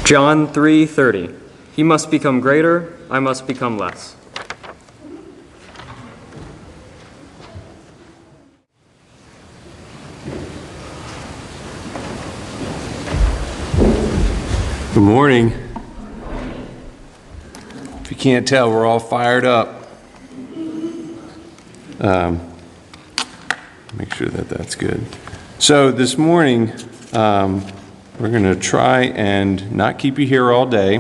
John 3:30. He must become greater, I must become less. Good morning. If you can't tell, we're all fired up. Make sure that that's good. So this morning, we're going to try and not keep you here all day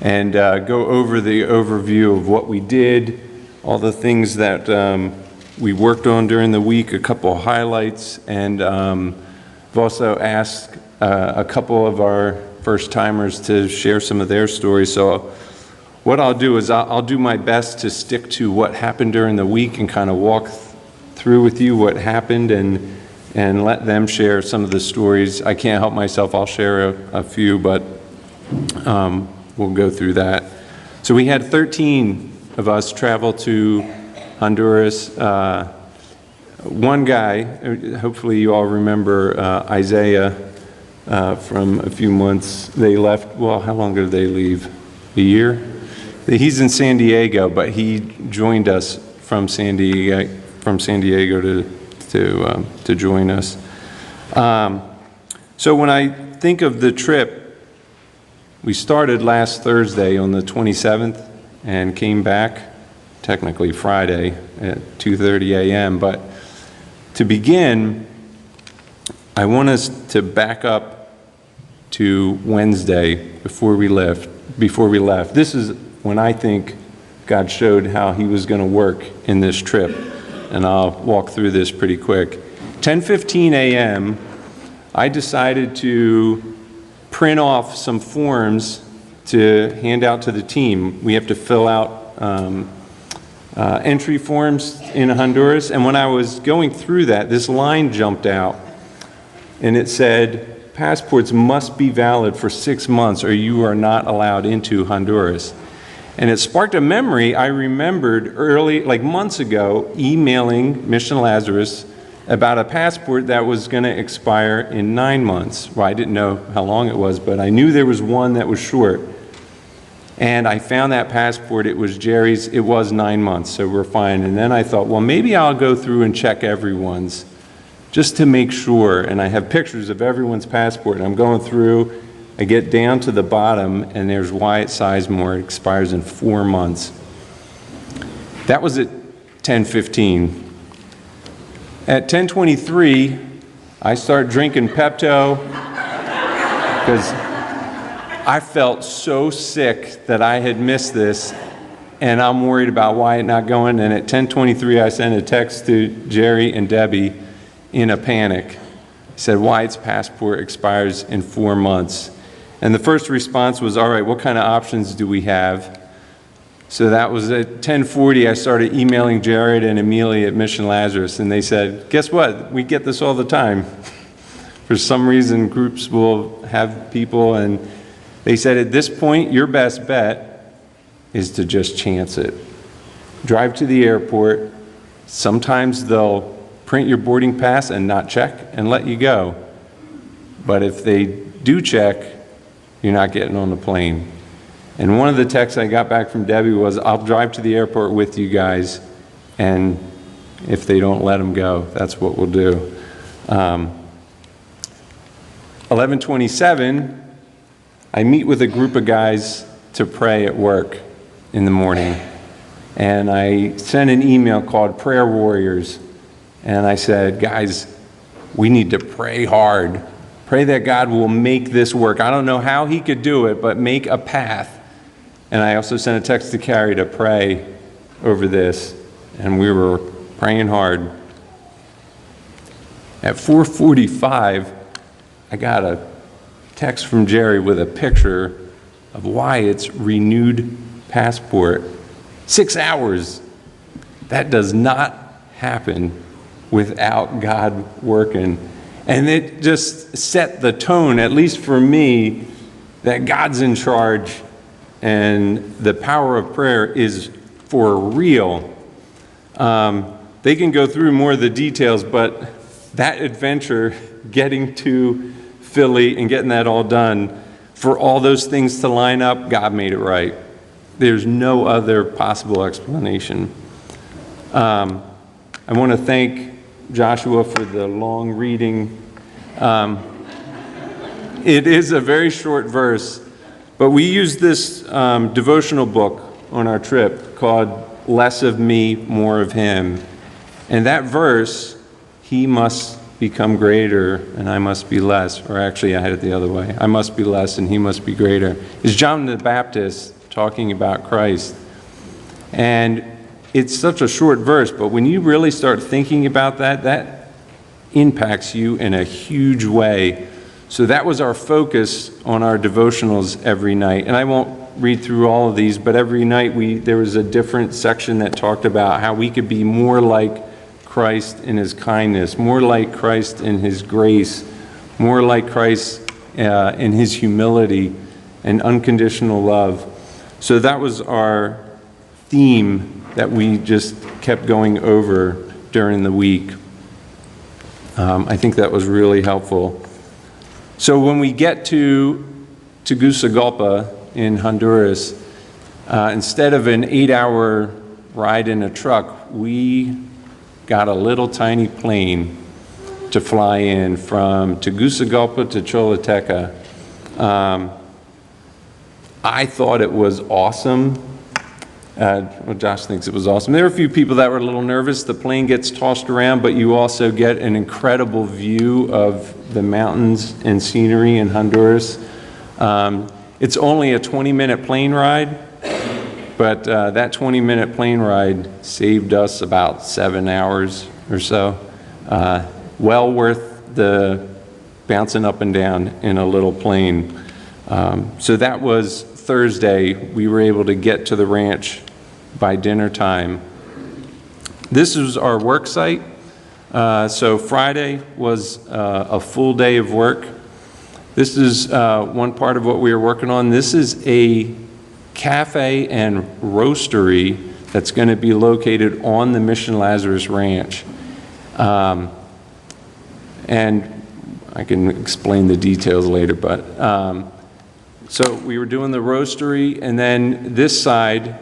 and go over the overview of what we did, all the things that we worked on during the week, a couple of highlights, and I've also asked a couple of our first-timers to share some of their stories. So what I'll do is I'll do my best to stick to what happened during the week and kind of walk through with you what happened and let them share some of the stories. I can't help myself. I'll share a few, but we'll go through that. So we had 13 of us travel to Honduras. One guy, hopefully you all remember Isaiah from a few months. They left, well, how long ago did they leave? A year? He's in San Diego, but he joined us from San Diego to join us. So when I think of the trip, we started last Thursday on the 27th and came back technically Friday at 2:30 a.m. But to begin, I want us to back up to Wednesday before we left. This is when I think God showed how he was going to work in this trip. And I'll walk through this pretty quick. 10:15 a.m., I decided to print off some forms to hand out to the team. We have to fill out entry forms in Honduras. And when I was going through that, this line jumped out. And it said, passports must be valid for 6 months or you are not allowed into Honduras. And it sparked a memory. I remembered early, like months ago, emailing Mission Lazarus about a passport that was going to expire in 9 months. Well, I didn't know how long it was, but I knew there was one that was short. And I found that passport. It was Jerry's. It was 9 months, so we're fine. And then I thought, well, maybe I'll go through and check everyone's just to make sure. And I have pictures of everyone's passport. And I'm going through. I get down to the bottom, and there's Wyatt Sizemore. It expires in 4 months. That was at 10:15. At 10:23, I start drinking Pepto because I felt so sick that I had missed this, and I'm worried about Wyatt not going. And at 10:23, I sent a text to Jerry and Debbie in a panic. I said, Wyatt's passport expires in 4 months. And the first response was, all right, what kind of options do we have? So that was at 10:40, I started emailing Jared and Amelia at Mission Lazarus, and they said, guess what? We get this all the time. For some reason, groups will have people, and they said, at this point, your best bet is to just chance it. Drive to the airport. Sometimes they'll print your boarding pass and not check and let you go. But if they do check, you're not getting on the plane. And one of the texts I got back from Debbie was, I'll drive to the airport with you guys, and if they don't let them go, that's what we'll do. 11:27, I meet with a group of guys to pray at work in the morning. And I sent an email called Prayer Warriors. And I said, guys, we need to pray hard. Pray that God will make this work. I don't know how he could do it, but make a path. And I also sent a text to Carrie to pray over this. And we were praying hard. At 4:45, I got a text from Jerry with a picture of Wyatt's renewed passport. 6 hours. That does not happen without God working. And it just set the tone, at least for me, that God's in charge and the power of prayer is for real. They can go through more of the details, but that adventure, getting to Philly and getting that all done, for all those things to line up, God made it right. There's no other possible explanation. I want to thank Joshua for the long reading. It is a very short verse, but we used this devotional book on our trip called Less of Me, More of Him. And that verse, he must become greater and I must be less, or actually I had it the other way. I must be less and he must be greater, is John the Baptist talking about Christ. And it's such a short verse, but when you really start thinking about that, that impacts you in a huge way. So that was our focus on our devotionals every night. And I won't read through all of these, but every night there was a different section that talked about how we could be more like Christ in his kindness, more like Christ in his grace, more like Christ in his humility and unconditional love. So that was our theme that we just kept going over during the week. I think that was really helpful. So when we get to Tegucigalpa in Honduras, instead of an 8-hour ride in a truck, we got a little tiny plane to fly in from Tegucigalpa to Choluteca. I thought it was awesome. Well, Josh thinks it was awesome. There were a few people that were a little nervous. The plane gets tossed around, but you also get an incredible view of the mountains and scenery in Honduras. It's only a 20-minute plane ride, but that 20-minute plane ride saved us about 7 hours or so. Well worth the bouncing up and down in a little plane. So that was Thursday. We were able to get to the ranch by dinner time. This was our work site. So Friday was a full day of work. This is one part of what we are working on. This is a cafe and roastery that's going to be located on the Mission Lazarus Ranch. And I can explain the details later, but so we were doing the roastery, and then this side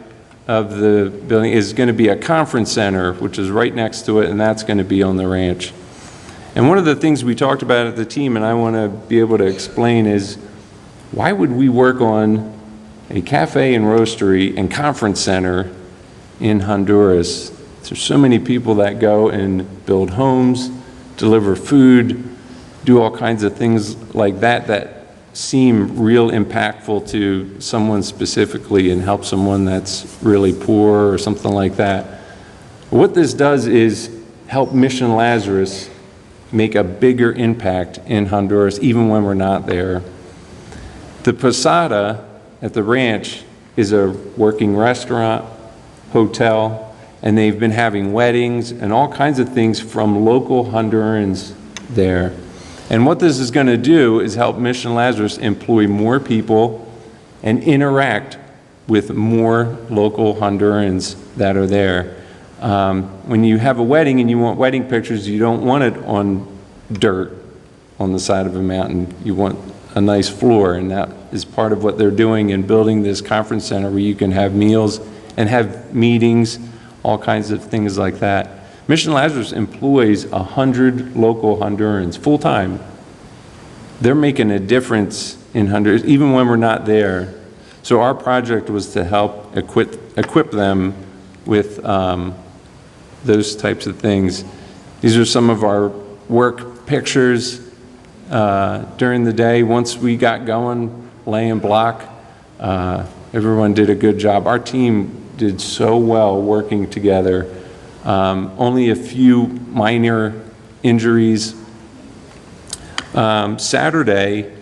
of the building is going to be a conference center, which is right next to it, and that's going to be on the ranch. And one of the things we talked about at the team, and I want to be able to explain, is why would we work on a cafe and roastery and conference center in Honduras? There's so many people that go and build homes, deliver food, do all kinds of things like that that seem real impactful to someone specifically and help someone that's really poor or something like that. What this does is help Mission Lazarus make a bigger impact in Honduras even when we're not there. The Posada at the ranch is a working restaurant, hotel, and they've been having weddings and all kinds of things from local Hondurans there. And what this is going to do is help Mission Lazarus employ more people and interact with more local Hondurans that are there. When you have a wedding and you want wedding pictures, you don't want it on dirt on the side of a mountain. You want a nice floor, and that is part of what they're doing in building this conference center where you can have meals and have meetings, all kinds of things like that. Mission Lazarus employs 100 local Hondurans full-time. They're making a difference in Honduras, even when we're not there. So our project was to help equip them with those types of things. These are some of our work pictures during the day. Once we got going, laying block, everyone did a good job. Our team did so well working together. Only a few minor injuries. Saturday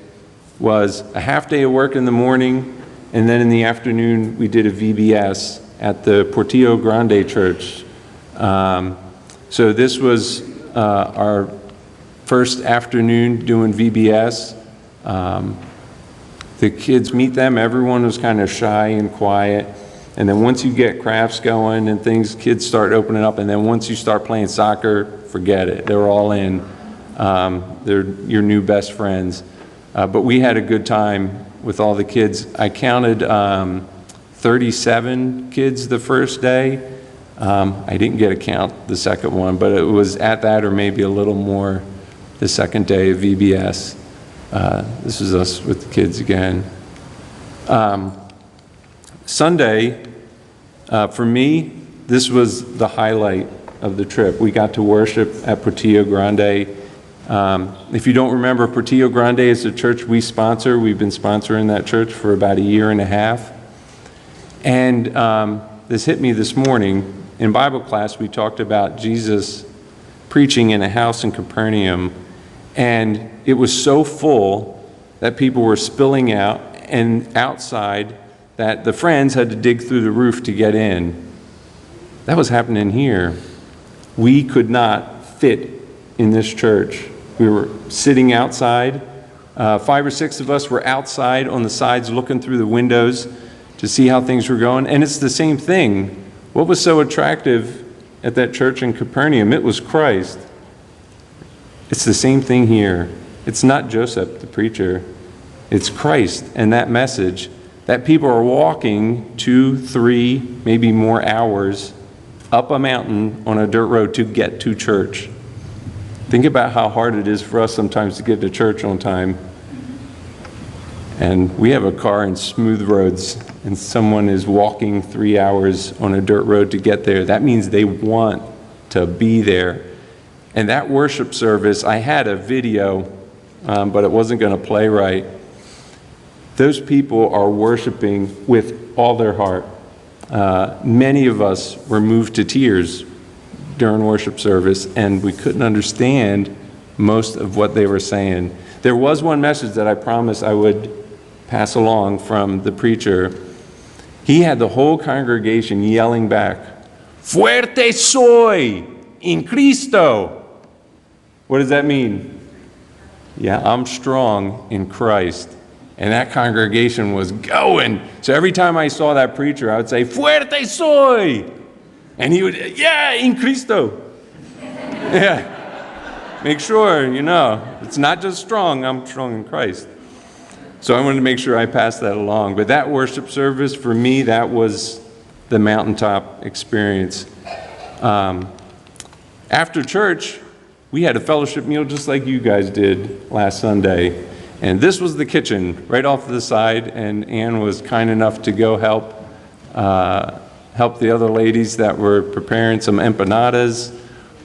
was a half day of work in the morning, and then in the afternoon we did a VBS at the Portillo Grande Church. So this was our first afternoon doing VBS. The kids meet them, everyone was kind of shy and quiet. And then once you get crafts going and things, kids start opening up. And then once you start playing soccer, forget it. They're all in. They're your new best friends. But we had a good time with all the kids. I counted 37 kids the first day. I didn't get a count the second one, but it was at that or maybe a little more the second day of VBS. This is us with the kids again. Sunday, for me, this was the highlight of the trip. We got to worship at Portillo Grande. If you don't remember, Portillo Grande is a church we sponsor. We've been sponsoring that church for about a year and a half. And this hit me this morning. In Bible class, we talked about Jesus preaching in a house in Capernaum, and it was so full that people were spilling out, and outside that the friends had to dig through the roof to get in. That was happening here. We could not fit in this church. We were sitting outside. 5 or 6 of us were outside on the sides looking through the windows to see how things were going. And it's the same thing. What was so attractive at that church in Capernaum? It was Christ. It's the same thing here. It's not Joseph, the preacher. It's Christ and that message that people are walking 2, 3, maybe more hours up a mountain on a dirt road to get to church. Think about how hard it is for us sometimes to get to church on time. And we have a car in smooth roads, and someone is walking 3 hours on a dirt road to get there. That means they want to be there. And that worship service, I had a video, but it wasn't going to play right. Those people are worshiping with all their heart. Many of us were moved to tears during worship service, and we couldn't understand most of what they were saying. There was one message that I promised I would pass along from the preacher. He had the whole congregation yelling back, "Fuerte soy in Cristo." What does that mean? Yeah, I'm strong in Christ. And that congregation was going. So every time I saw that preacher, I would say, "Fuerte soy." And he would, "Yeah, in Cristo." Yeah. Make sure, it's not just strong, I'm strong in Christ. So I wanted to make sure I passed that along. But that worship service, for me, that was the mountaintop experience. After church, we had a fellowship meal just like you guys did last Sunday. And this was the kitchen right off to the side, and Ann was kind enough to go help the other ladies that were preparing some empanadas,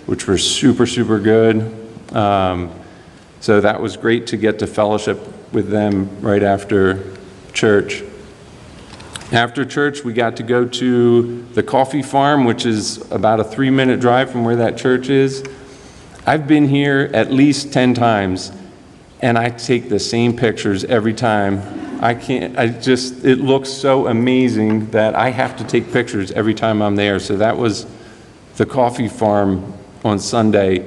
which were super, super good. So that was great to get to fellowship with them right after church. After church, we got to go to the coffee farm, which is about a 3-minute drive from where that church is. I've been here at least 10 times, and I take the same pictures every time. It looks so amazing that I have to take pictures every time I'm there. So that was the coffee farm on Sunday.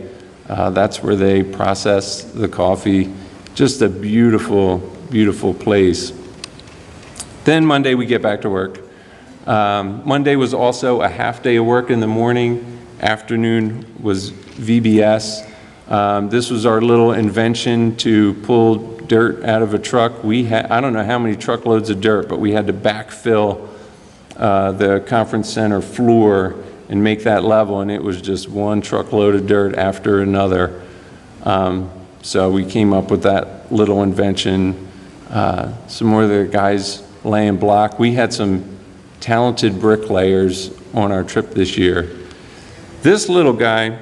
That's where they process the coffee. Just a beautiful, beautiful place. Then Monday we get back to work. Monday was also a half day of work in the morning. Afternoon was VBS. This was our little invention to pull dirt out of a truck. I don't know how many truckloads of dirt, but we had to backfill the conference center floor and make that level, and it was just one truckload of dirt after another. So we came up with that little invention. Some more of the guys laying block. We had some talented bricklayers on our trip this year. This little guy,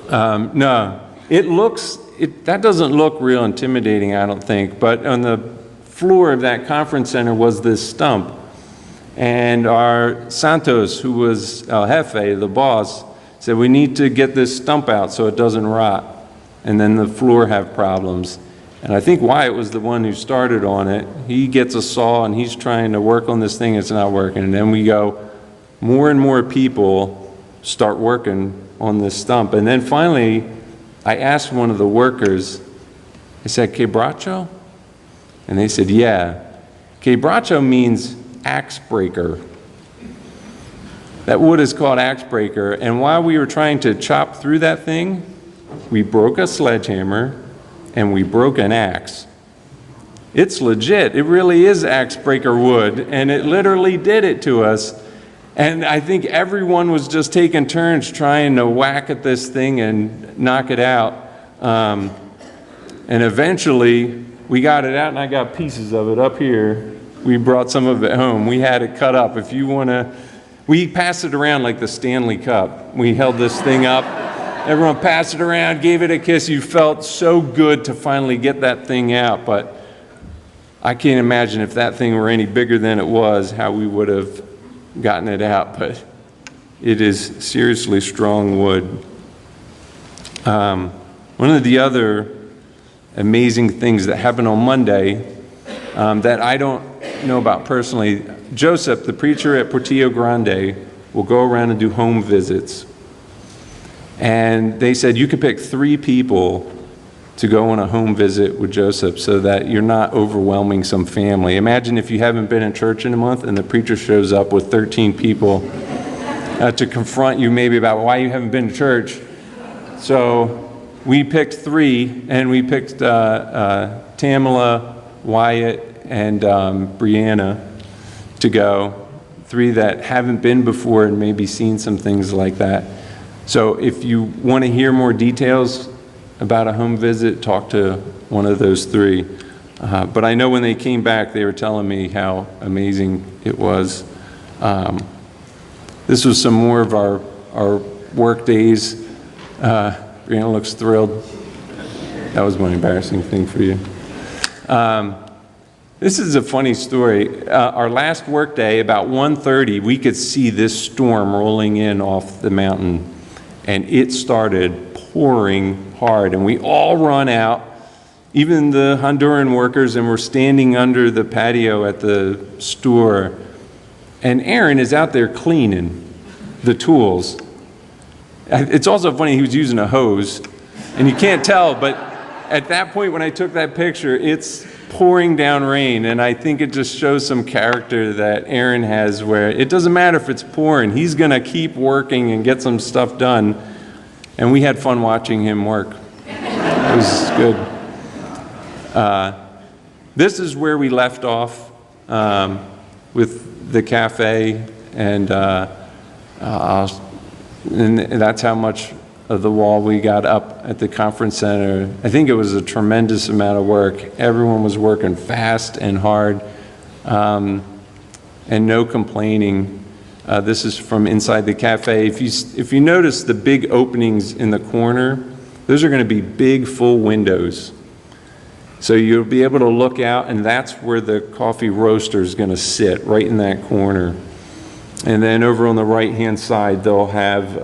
that doesn't look real intimidating, I don't think, but on the floor of that conference center was this stump. And our Santos, who was El Jefe, the boss, said, "We need to get this stump out so it doesn't rot, and then the floor have problems." And I think Wyatt was the one who started on it. He gets a saw and he's trying to work on this thing, it's not working. And then we go, more and more people start working on this stump. And then finally, I asked one of the workers, I said, "Quebracho?" And they said, "Yeah." Quebracho means axe breaker. That wood is called axe breaker. And while we were trying to chop through that thing, we broke a sledgehammer, and we broke an axe. It's legit. It really is axe breaker wood, and it literally did it to us. And I think everyone was just taking turns trying to whack at this thing and knock it out. And eventually, we got it out, and I got pieces of it up here. We brought some of it home. We had it cut up. If you want to, we passed it around like the Stanley Cup. We held this thing up. Everyone passed it around, gave it a kiss. You felt so good to finally get that thing out, but I can't imagine if that thing were any bigger than it was, how we would have gotten it out. But it is seriously strong wood. One of the other amazing things that happened on Monday that I don't know about personally, Joseph, the preacher at Portillo Grande, will go around and do home visits. And they said you could pick 3 people to go on a home visit with Joseph so that you're not overwhelming some family. Imagine if you haven't been in church in a month and the preacher shows up with 13 people to confront you maybe about why you haven't been to church. So we picked 3, and we picked Tamala, Wyatt, and Brianna to go. 3 that haven't been before and maybe seen some things like that. So if you want to hear more details about a home visit, talk to one of those 3. But I know when they came back, they were telling me how amazing it was. This was some more of our work days. Brianna looks thrilled. That was one embarrassing thing for you. This is a funny story. Our last work day, about 1:30, we could see this storm rolling in off the mountain. And it started pouring hard, and we all run out, even the Honduran workers, and we're standing under the patio at the store. And Aaron is out there cleaning the tools. It's also funny, he was using a hose, and you can't tell, but at that point when I took that picture, it's pouring down rain, and I think it just shows some character that Aaron has where it doesn't matter if it's pouring, he's going to keep working and get some stuff done. And we had fun watching him work. It was good. This is where we left off with the cafe, and that's how much of the wall we got up at the conference center. I think it was a tremendous amount of work. Everyone was working fast and hard, and no complaining. This is from inside the cafe. If you notice the big openings in the corner, those are going to be big full windows. So you'll be able to look out, and that's where the coffee roaster is going to sit, right in that corner. And then over on the right-hand side, they'll have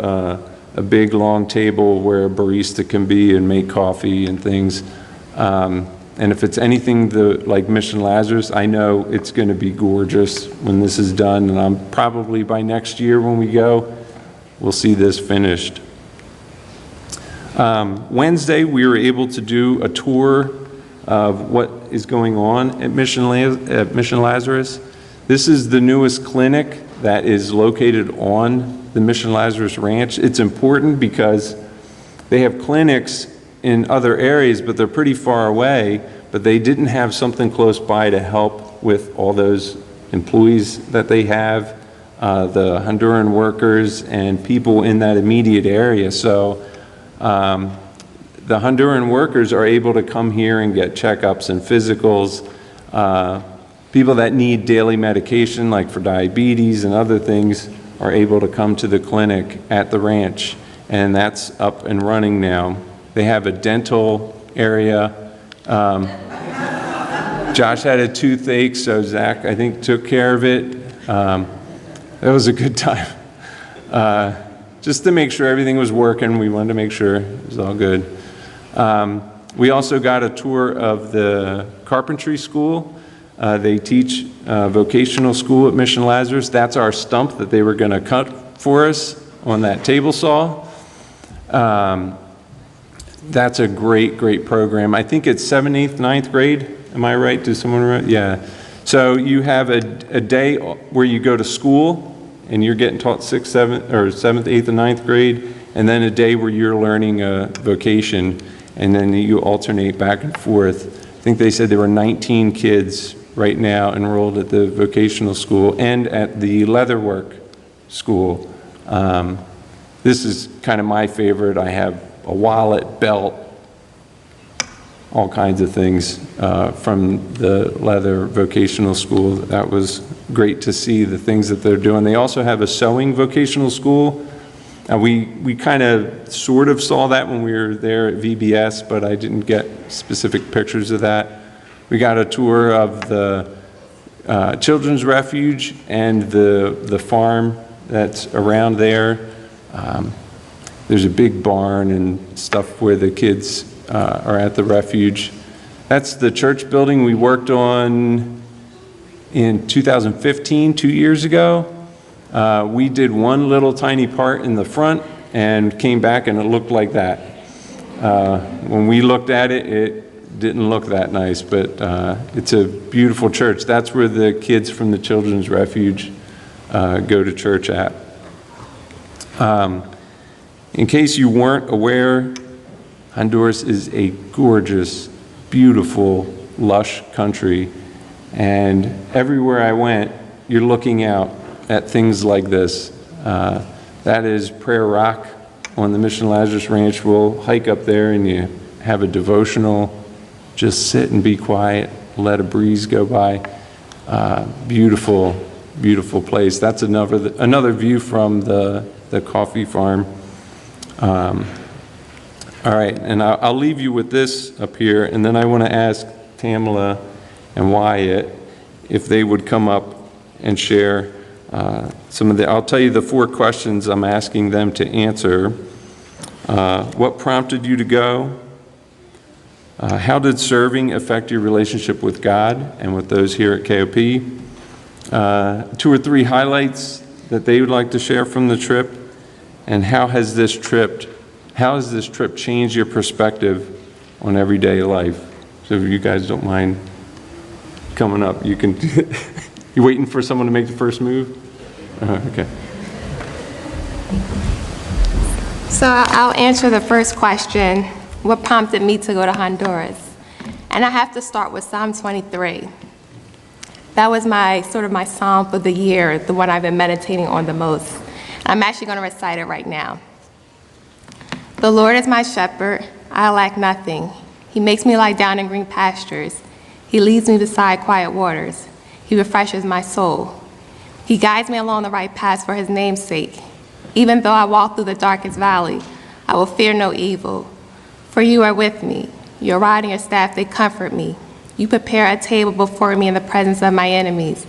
a big long table where a barista can be and make coffee and things. And if it's anything like Mission Lazarus, I know it's going to be gorgeous when this is done. And I'm probably by next year when we go, we'll see this finished. Wednesday, we were able to do a tour of what is going on at Mission Lazarus. This is the newest clinic that is located on the Mission Lazarus Ranch. It's important because they have clinics in other areas, but they're pretty far away, but they didn't have something close by to help with all those employees that they have, the Honduran workers and people in that immediate area. So the Honduran workers are able to come here and get checkups and physicals. People that need daily medication, like for diabetes and other things, are able to come to the clinic at the ranch, and that's up and running now. They have a dental area. Josh had a toothache, so Zach, I think, took care of it. That was a good time. Just to make sure everything was working, we wanted to make sure it was all good. We also got a tour of the carpentry school. They teach vocational school at Mission Lazarus. That's our stump that they were going to cut for us on that table saw. That's a great, great program. I think it's 7th, 8th, 9th grade. Am I right? Does someone right? Yeah. So you have a day where you go to school and you're getting taught 6th, 7th, 8th, and 9th grade, and then a day where you're learning a vocation. and then you alternate back and forth. I think they said there were 19 kids right now enrolled at the vocational school and at the leatherwork school. This is kind of my favorite. I have a wallet, belt, all kinds of things from the leather vocational school. That was great to see the things that they're doing. They also have a sewing vocational school. We kind of sort of saw that when we were there at VBS, but I didn't get specific pictures of that. We got a tour of the children's refuge and the farm that's around there. There's a big barn and stuff where the kids are at the refuge. That's the church building we worked on in 2015, 2 years ago. We did one little tiny part in the front and came back and it looked like that. When we looked at it, it didn't look that nice, but it's a beautiful church. That's where the kids from the children's refuge go to church at. In case you weren't aware, Honduras is a gorgeous, beautiful, lush country, and everywhere I went, you're looking out at things like this. That is Prayer Rock on the Mission Lazarus Ranch. We'll hike up there and you have a devotional, just sit and be quiet, let a breeze go by. Beautiful, beautiful place. That's another view from the coffee farm. All right, and I'll leave you with this up here, and then I want to ask Tamala and Wyatt if they would come up and share some of the, I'll tell you the 4 questions I'm asking them to answer. What prompted you to go? How did serving affect your relationship with God and with those here at KOP? 2 or 3 highlights that they would like to share from the trip, and how has this trip changed your perspective on everyday life? So if you guys don't mind coming up, you can. You waiting for someone to make the first move? Okay. So I'll answer the first question, what prompted me to go to Honduras? And I have to start with Psalm 23. That was my psalm for the year, the one I've been meditating on the most. I'm actually going to recite it right now. The Lord is my shepherd, I lack nothing. He makes me lie down in green pastures. He leads me beside quiet waters. He refreshes my soul. He guides me along the right path for his name's sake. Even though I walk through the darkest valley, I will fear no evil. For you are with me. Your rod and your staff, they comfort me. You prepare a table before me in the presence of my enemies.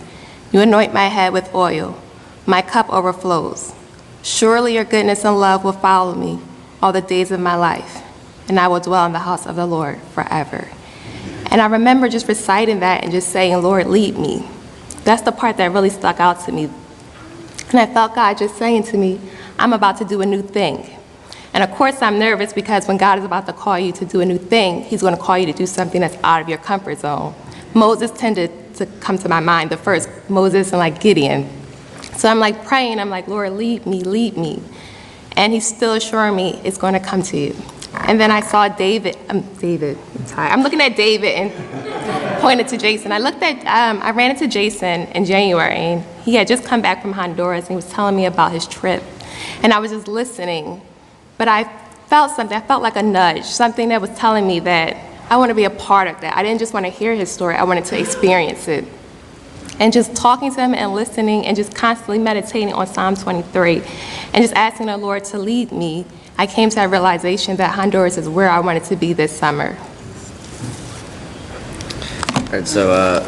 You anoint my head with oil. My cup overflows. Surely your goodness and love will follow me all the days of my life, and I will dwell in the house of the Lord forever. And I remember just reciting that and just saying, Lord, lead me. That's the part that really stuck out to me. And I felt God just saying to me, I'm about to do a new thing. And of course I'm nervous because when God is about to call you to do a new thing, he's going to call you to do something that's out of your comfort zone. Moses tended to come to my mind, the first Moses and like Gideon. So I'm like praying, I'm like, Lord, lead me, lead me. And he's still assuring me it's going to come to you. And then I saw David, I'm sorry, I'm looking at David and pointed to Jason. I ran into Jason in January, and he had just come back from Honduras, and he was telling me about his trip. And I was just listening, but I felt something, I felt like a nudge, something that was telling me that I want to be a part of that. I didn't just want to hear his story, I wanted to experience it. And just talking to him and listening and just constantly meditating on Psalm 23 and just asking the Lord to lead me, I came to that realization that Honduras is where I wanted to be this summer. All right, so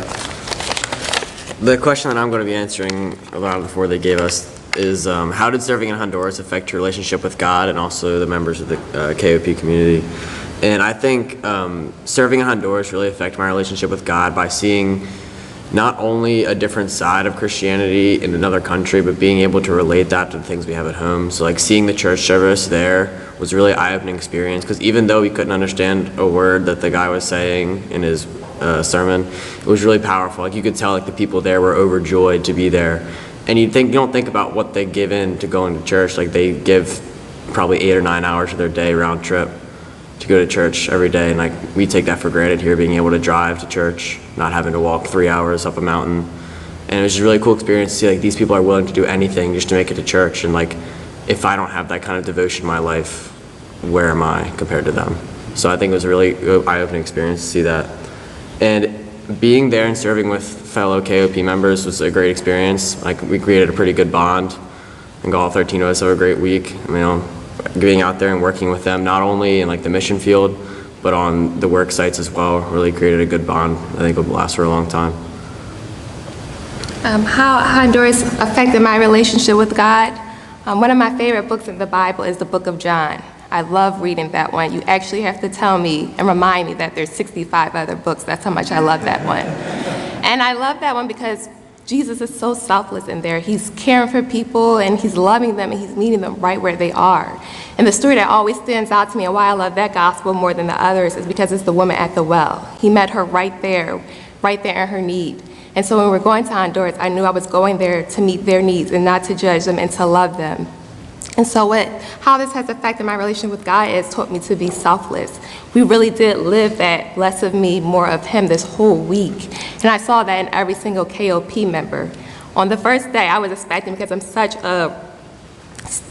the question that I'm going to be answering a lot before they gave us is how did serving in Honduras affect your relationship with God and also the members of the KOP community? And I think serving in Honduras really affected my relationship with God by seeing not only a different side of Christianity in another country, but being able to relate that to the things we have at home. So like seeing the church service there was a really eye-opening experience, because even though we couldn't understand a word that the guy was saying in his sermon, it was really powerful. Like you could tell like the people there were overjoyed to be there. And you don't think about what they give in to going to church. Like they give probably 8 or 9 hours of their day round trip. to go to church every day, and like we take that for granted here, being able to drive to church, not having to walk 3 hours up a mountain. And it was just a really cool experience to see like these people are willing to do anything just to make it to church. And like, if I don't have that kind of devotion in my life, where am I compared to them? So I think it was a really eye-opening experience to see that. And being there and serving with fellow KOP members was a great experience. Like, we created a pretty good bond. I think all 13 of us have a great week. You know, being out there and working with them, not only in like the mission field, but on the work sites as well, really created a good bond. I think will last for a long time. How Honduras affected my relationship with God. One of my favorite books in the Bible is the book of John. I love reading that one. You actually have to tell me and remind me that there's 65 other books. That's how much I love that one. And I love that one because Jesus is so selfless in there. He's caring for people, and he's loving them, and he's meeting them right where they are. And the story that always stands out to me and why I love that gospel more than the others is because it's the woman at the well. He met her right there in her need. And so when we were going to Honduras, I knew I was going there to meet their needs and not to judge them and to love them. And so how this has affected my relationship with God is taught me to be selfless. We really did live that less of me, more of him this whole week. And I saw that in every single KOP member. On the first day, I was expecting, because I'm such a,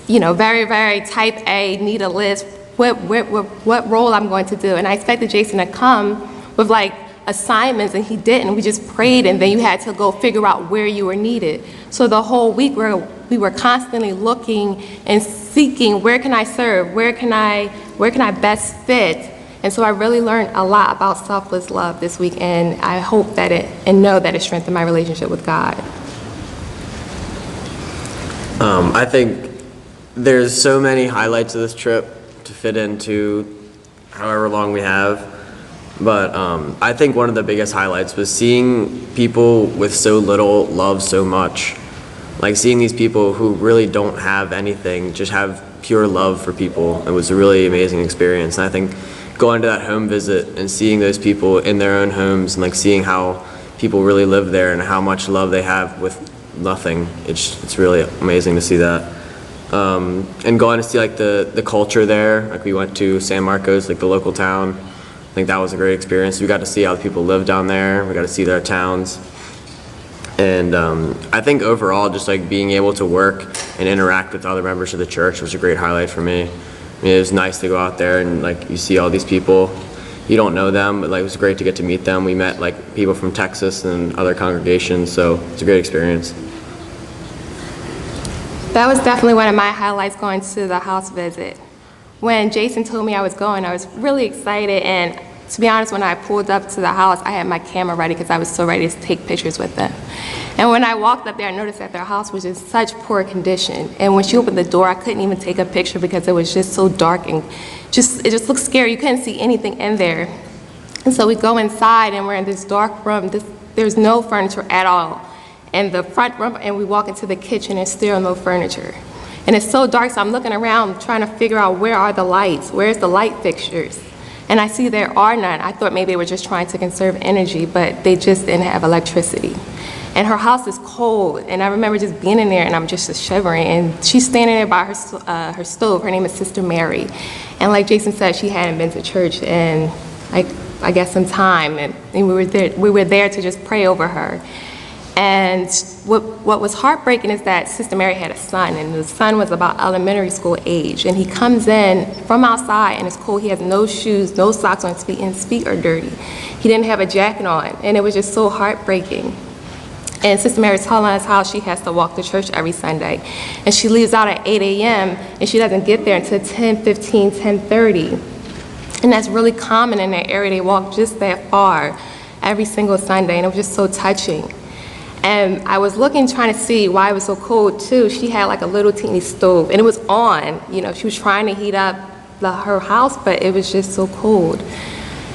very, very type A, need a list, what role I'm going to do. And I expected Jason to come with like assignments, and he didn't. We just prayed, and then you had to go figure out where you were needed. So the whole week we were constantly looking and seeking, where can I serve? Where can I best fit? And so I really learned a lot about selfless love this week, and I hope that and know that it strengthened my relationship with God. I think there's so many highlights of this trip to fit into however long we have. But I think one of the biggest highlights was seeing people with so little love so much. Like seeing these people who really don't have anything, just have pure love for people. It was a really amazing experience. And I think going to that home visit and seeing those people in their own homes and like seeing how people really live there and how much love they have with nothing, it's really amazing to see that. And going to see like the culture there, like we went to San Marcos, like the local town. I think that was a great experience. We got to see how the people live down there. We got to see their towns. And I think overall, just like being able to work and interact with other members of the church was a great highlight for me. I mean, it was nice to go out there and like you see all these people. You don't know them, but like it was great to get to meet them. We met like people from Texas and other congregations, so it's a great experience. That was definitely one of my highlights, going to the house visit. When Jason told me I was going, I was really excited, and to be honest, when I pulled up to the house, I had my camera ready because I was so ready to take pictures with them. And when I walked up there, I noticed that their house was in such poor condition. And when she opened the door, I couldn't even take a picture because it was just so dark and it just looked scary. You couldn't see anything in there. And so we go inside, and we're in this dark room. There's no furniture at all in the front room, and we walk into the kitchen and still no furniture. And it's so dark, so I'm looking around trying to figure out where are the lights, where's the light fixtures? And I see there are none. I thought maybe they were just trying to conserve energy, but they just didn't have electricity. And her house is cold, and I remember just being in there, and I'm just shivering. And she's standing there by her stove. Her name is Sister Mary. And like Jason said, she hadn't been to church in, I guess, some time. And we were there to just pray over her. And what was heartbreaking is that Sister Mary had a son, and the son was about elementary school age. And he comes in from outside, and it's cold. He has no shoes, no socks on his feet, and his feet are dirty. He didn't have a jacket on, and it was just so heartbreaking. And Sister Mary's telling us how she has to walk to church every Sunday. And she leaves out at 8 a.m., and she doesn't get there until 10:15, 10:30. And that's really common in that area. They walk just that far every single Sunday, and it was just so touching. And I was looking, trying to see why it was so cold too. She had like a little teeny stove, and it was on. You know, she was trying to heat up her house, but it was just so cold.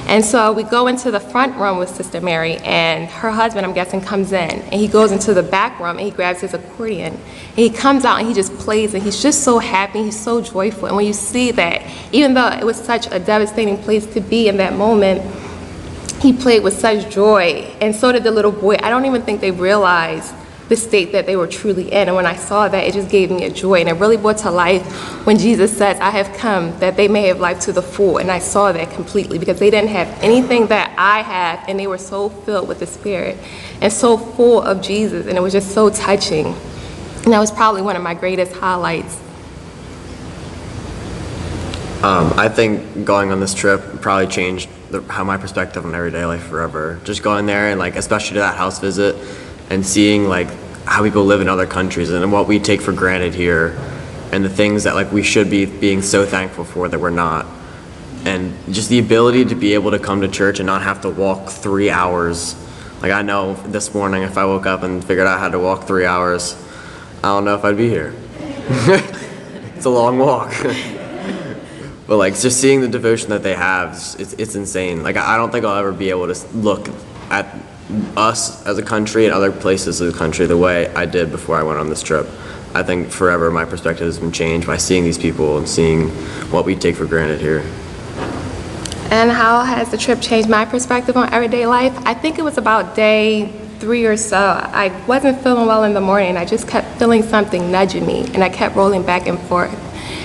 And so we go into the front room with Sister Mary, and her husband, I'm guessing, comes in, and he goes into the back room, and he grabs his accordion, and he comes out, and he just plays, and he's just so happy, he's so joyful. And when you see that, even though it was such a devastating place to be in that moment, he played with such joy, and so did the little boy. I don't even think they realized the state that they were truly in. And when I saw that, it just gave me a joy. And it really brought to life when Jesus says, I have come that they may have life to the full. And I saw that completely because they didn't have anything that I have, and they were so filled with the Spirit and so full of Jesus. And it was just so touching. And that was probably one of my greatest highlights. I think going on this trip probably changed how my perspective on everyday life forever. Just going there and like, especially to that house visit and seeing like how people live in other countries and what we take for granted here and the things that like we should be being so thankful for that we're not. And just the ability to be able to come to church and not have to walk 3 hours. Like I know this morning if I woke up and figured out I had to walk 3 hours, I don't know if I'd be here. It's a long walk. But like just seeing the devotion that they have, it's insane. Like I don't think I'll ever be able to look at us as a country and other places of the country the way I did before I went on this trip. I think forever my perspective has been changed by seeing these people and seeing what we take for granted here. And how has the trip changed my perspective on everyday life? I think it was about day 3 or so. I wasn't feeling well in the morning. I just kept feeling something nudging me, and I kept rolling back and forth.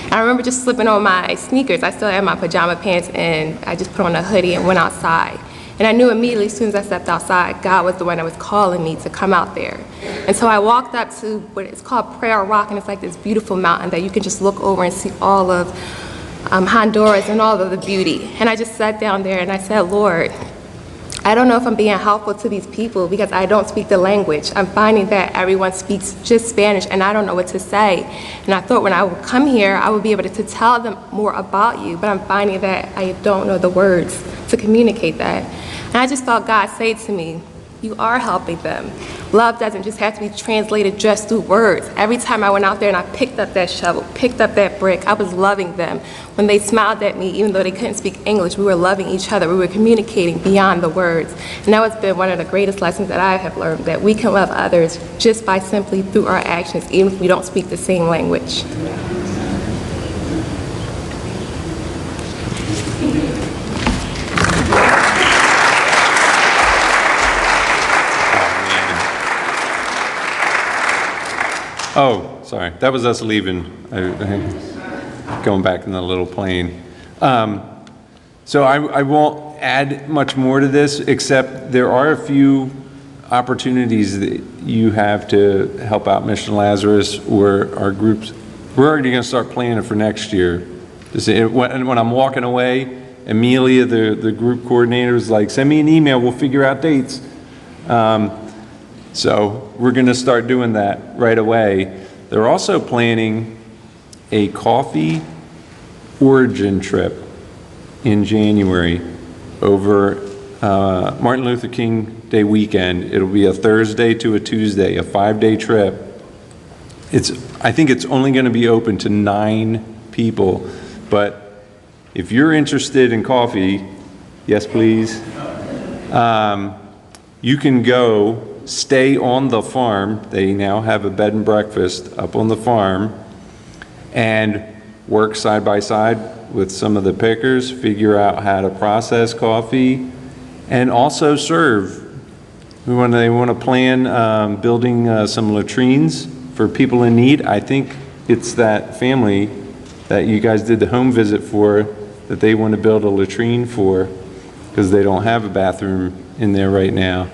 And I remember just slipping on my sneakers. I still had my pajama pants, and I just put on a hoodie and went outside. And I knew immediately, as soon as I stepped outside, God was the one that was calling me to come out there. And so I walked up to what is called Prayer Rock, and it's like this beautiful mountain that you can just look over and see all of Honduras and all of the beauty. And I just sat down there and I said, Lord, I don't know if I'm being helpful to these people because I don't speak the language. I'm finding that everyone speaks just Spanish and I don't know what to say. And I thought when I would come here, I would be able to tell them more about you, but I'm finding that I don't know the words to communicate that. And I just felt God say to me, you are helping them. Love doesn't just have to be translated just through words. Every time I went out there and I picked up that shovel, picked up that brick, I was loving them. When they smiled at me, even though they couldn't speak English, we were loving each other. We were communicating beyond the words. And that has been one of the greatest lessons that I have learned, that we can love others just by simply through our actions, even if we don't speak the same language. Oh, sorry. That was us leaving. Going back in the little plane. So I won't add much more to this, except there are a few opportunities that you have to help out Mission Lazarus or our groups. We're already going to start planning for next year. When I'm walking away, Amelia, the group coordinator, is like, send me an email, we'll figure out dates. So we're going to start doing that right away. They're also planning a coffee origin trip in January over Martin Luther King Day weekend. It'll be a Thursday to a Tuesday, a 5-day trip. I think it's only going to be open to 9 people, but if you're interested in coffee, yes please, you can go. Stay on the farm. They now have a bed and breakfast up on the farm and work side by side with some of the pickers, figure out how to process coffee and also serve. They want to plan building some latrines for people in need. I think it's that family that you guys did the home visit for that they want to build a latrine for because they don't have a bathroom in there right now.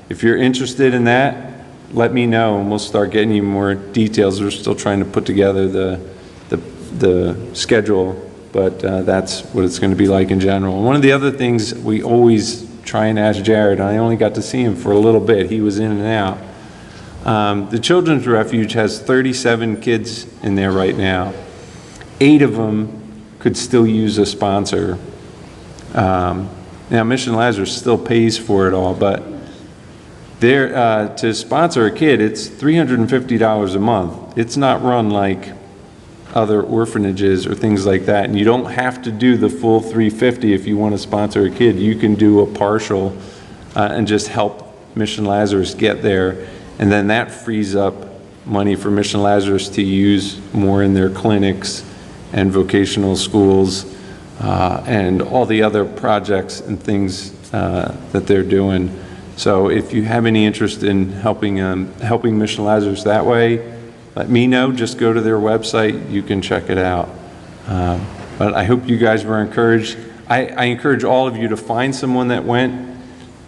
If you're interested in that, let me know and we'll start getting you more details. We're still trying to put together the schedule, but that's what it's going to be like in general. One of the other things we always try and ask Jared, I only got to see him for a little bit, he was in and out. The Children's Refuge has 37 kids in there right now. 8 of them could still use a sponsor. Now Mission Lazarus still pays for it all, but to sponsor a kid, it's $350 a month. It's not run like other orphanages or things like that, and you don't have to do the full $350 if you want to sponsor a kid. You can do a partial and just help Mission Lazarus get there, and then that frees up money for Mission Lazarus to use more in their clinics and vocational schools and all the other projects and things that they're doing. So if you have any interest in helping Missionalizers that way, let me know. Just go to their website. You can check it out. But I hope you guys were encouraged. I encourage all of you to find someone that went.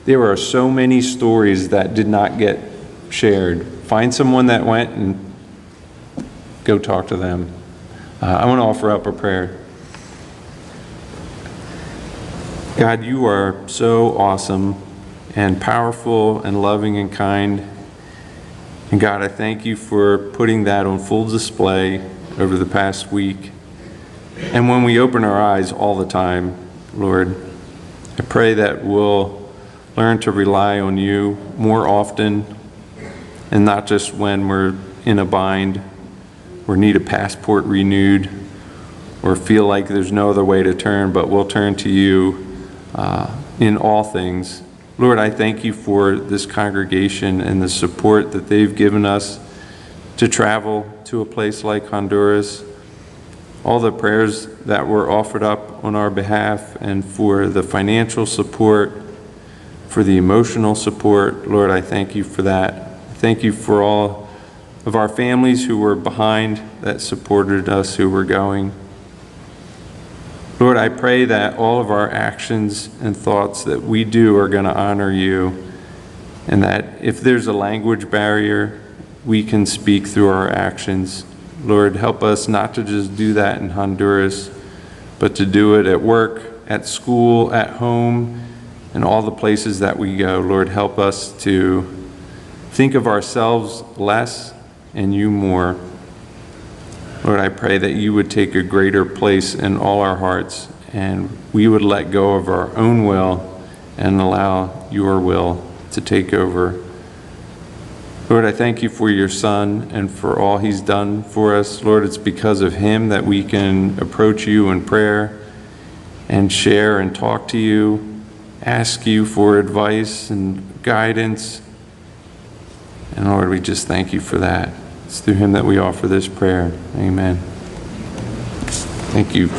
There are so many stories that did not get shared. Find someone that went and go talk to them. I want to offer up a prayer. God, you are so awesome and powerful and loving and kind. And God, I thank you for putting that on full display over the past week. And when we open our eyes all the time, Lord, I pray that we'll learn to rely on you more often, and not just when we're in a bind or need a passport renewed or feel like there's no other way to turn, but we'll turn to you in all things. Lord, I thank you for this congregation and the support that they've given us to travel to a place like Honduras. All the prayers that were offered up on our behalf, and for the financial support, for the emotional support. Lord, I thank you for that. Thank you for all of our families who were behind, that supported us, who were going. Lord, I pray that all of our actions and thoughts that we do are going to honor you, and that if there's a language barrier, we can speak through our actions. Lord, help us not to just do that in Honduras, but to do it at work, at school, at home, and all the places that we go. Lord, help us to think of ourselves less and you more. Lord, I pray that you would take a greater place in all our hearts, and we would let go of our own will and allow your will to take over. Lord, I thank you for your Son and for all he's done for us. Lord, it's because of him that we can approach you in prayer and share and talk to you, ask you for advice and guidance. And Lord, we just thank you for that. It's through him that we offer this prayer. Amen. Thank you.